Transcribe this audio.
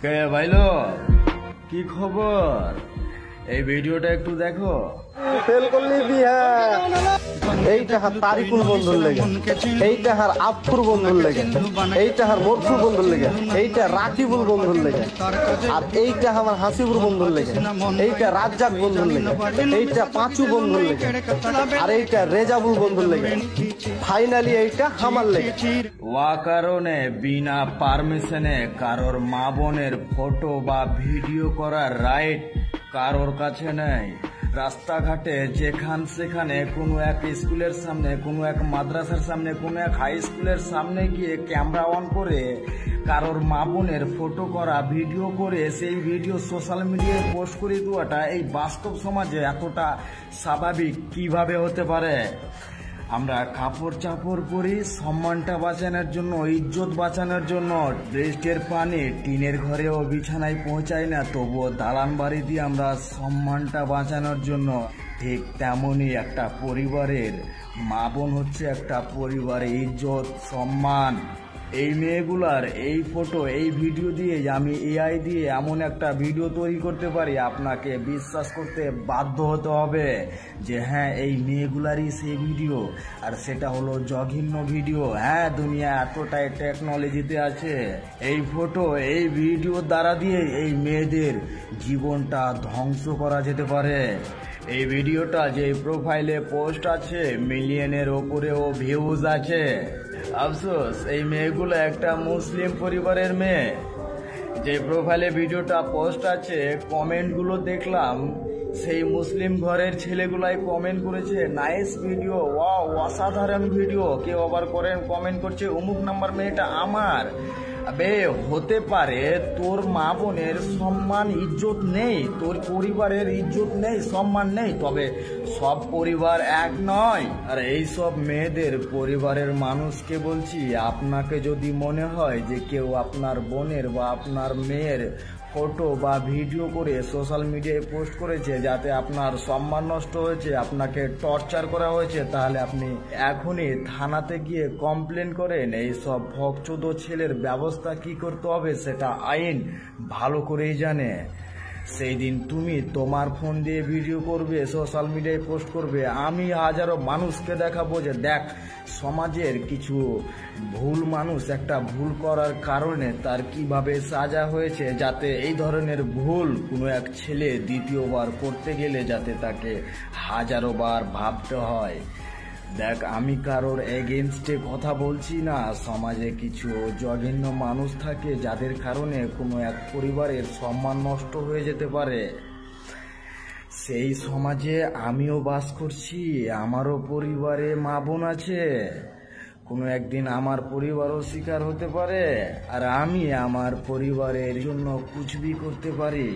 কে ভাইলো কি খবর? এই ভিডিওটা একটু দেখো। ফেল করলি বিহা এইটা হার তারিকুল বন্ধুর লেগে, এইটা হার আফকুর বন্ধুর লেগে, এইটা হার মরফুর বন্ধুর লেগে, এইটা রাকিবুল বন্ধুর লেগে, আর এইটা আমার হাসিবুর বন্ধুর লেগে, এইটা রাজ্জাক বন্ধুর লেগে, এইটা পাঁচু বন্ধুর লেগে, আর এইটা রেজাবুল বন্ধুর লেগে, ফাইনালি এইটা আমার লেগে। ওয়া কারণে বিনা পারমিশনে কারোর মা বোনের ফটো বা ভিডিও করার রাইট কারোর কাছে নেই। রাস্তাঘাটে যেখান সেখানে কোনো এক স্কুলের সামনে, কোনো এক মাদ্রাসার সামনে, কোনো এক হাই স্কুলের সামনে গিয়ে ক্যামেরা অন করে কারোর মা বোনের ফটো করা, ভিডিও করে সেই ভিডিও সোশ্যাল মিডিয়ায় পোস্ট করে দেওয়াটা এই বাস্তব সমাজে এতটা স্বাভাবিক কিভাবে হতে পারে? আমরা কাপড় চাপড় পরি সম্মানটা বাঁচানোর জন্য, ইজ্জত বাঁচানোর জন্য, বৃষ্টির পানি টিনের ঘরেও বিছানায় পৌঁছায় না, তবুও দালান বাড়ি দিয়ে আমরা সম্মানটা বাঁচানোর জন্য। ঠিক তেমনই একটা পরিবারের মা বোন হচ্ছে একটা পরিবারের ইজ্জত সম্মান। এই মেয়েগুলার এই ফটো, এই ভিডিও দিয়ে আমি এআই দিয়ে এমন একটা ভিডিও তৈরি করতে পারি, আপনাকে বিশ্বাস করতে বাধ্য হতে হবে যে হ্যাঁ এই মেয়েগুলারই সেই ভিডিও, আর সেটা হলো জঘন্য ভিডিও। হ্যাঁ, দুনিয়া এতটাই টেকনোলজিতে আছে, এই ফটো এই ভিডিওর দ্বারা দিয়ে এই মেয়েদের জীবনটা ধ্বংস করা যেতে পারে। এই ভিডিওটা যে প্রোফাইলে পোস্ট আছে মিলিয়নের ওপরেও ভিউজ আছে। আফসোস এই মেয়েগুলো একটা মুসলিম পরিবারের মেয়ে। যে প্রোফাইলে ভিডিওটা পোস্ট আছে কমেন্টগুলো দেখলাম, সেই মুসলিম ঘরের ছেলেগুলাই কমেন্ট করেছে নাইস ভিডিও, ওয়াও অসাধারণ ভিডিও। কেউ আবার কমেন্ট করছে অমুক নাম্বার মেয়েটা আমার। আবে হতে পারে তোর মা বোনের সম্মান ইজ্জত নেই, তোর পরিবারের ইজ্জত নেই, সম্মান নেই, তবে সব পরিবার এক নয়। আর এই সব মেয়েদের পরিবারের মানুষকে বলছি, আপনাকে যদি মনে হয় যে কেউ আপনার বোনের বা আপনার মেয়ের ফটো বা ভিডিও করে সোশ্যাল মিডিয়ায় পোস্ট করেছে যাতে আপনার সম্মান নষ্ট হয়েছে, আপনাকে টর্চার করা হয়েছে, তাহলে আপনি এখনই থানাতে গিয়ে কমপ্লেন করেন। এই সব ভক্তদ ছেলের ব্যবস্থা কি করতে হবে সেটা আইন ভালো করেই জানে। সেই দিন তুমি তোমার ফোন দিয়ে ভিডিও করবে, সোশ্যাল মিডিয়ায় পোস্ট করবে, আমি হাজারো মানুষকে দেখাবো যে দেখ সমাজের কিছু ভুল মানুষ একটা ভুল করার কারণে তার কিভাবে সাজা হয়েছে, যাতে এই ধরনের ভুল কোনো এক ছেলে দ্বিতীয়বার করতে গেলে যাতে তাকে হাজারো বার ভাবতে হয়। দেখ আমি কারোর এগেনস্টে কথা বলছি না, সমাজে কিছু জঘন্য মানুষ থাকে যাদের কারণে কোনো এক পরিবারের সম্মান নষ্ট হয়ে যেতে পারে। সেই সমাজে আমিও বাস করছি, আমারও পরিবারে মা বোন আছে, কোনো একদিন আমার পরিবারও শিকার হতে পারে, আর আমি আমার পরিবারের জন্য কুছ ভি করতে পারি।